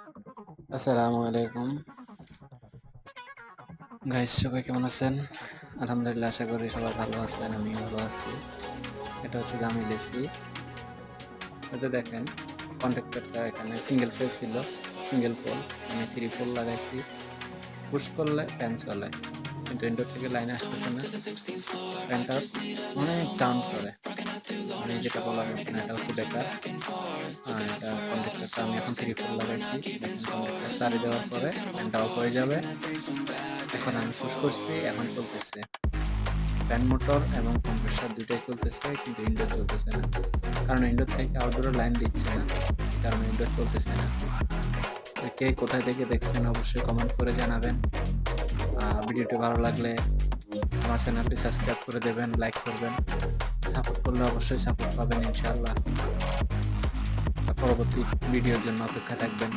আসসালামু আলাইকুম গাইস, সবাই কেমন আছেন? আলহামদুলিল্লাহ, আশা করি সবাই ভালো আছেন। আমিও ভালো আছি। এটা হচ্ছে জামিল এসি। এতে দেখেন কন্ট্রাক্টরটা এখানে সিঙ্গেল ফেজ ছিল, সিঙ্গেল পোল। আমি 3 পোল লাগাইছি। পুশ করলে ফ্যান চলে, কিন্তু ইনডোর থেকে লাইন আসতেছে না। ফ্যানটা অনেক সাউন্ড করে। আমি যেটা বললাম এখন, এটা হচ্ছে বেকার। এটা কন্ট্রাক্টরটা আমি এখন 3 পোল লাগাইছি। দেখেন কন্ট্রাক্টর সারি দেওয়ার পরে ফ্যানটা অফ হয়ে যাবে। এখন আমি পুশ করছি, এখন চলতেছে। ফ্যান মোটর এবং কম্প্রেসর দুটোই চলতেছে, কিন্তু ইনডোর চলতেছে না, কারণ ইনডোর থেকে আউটডোরে লাইন দিচ্ছে না, কারণ ইনডোর চলতেছে না। তো কে কোথায় থেকে দেখছেন অবশ্যই কমেন্ট করে জানাবেন। ভিডিওটি ভালো লাগলে আমার চ্যানেলটি সাবস্ক্রাইব করে দেবেন, লাইক করবেন। সাপোর্ট করলে অবশ্যই সাপোর্ট পাবেন ইনশাআল্লাহ। পরবর্তী ভিডিওর জন্য অপেক্ষা থাকবেন।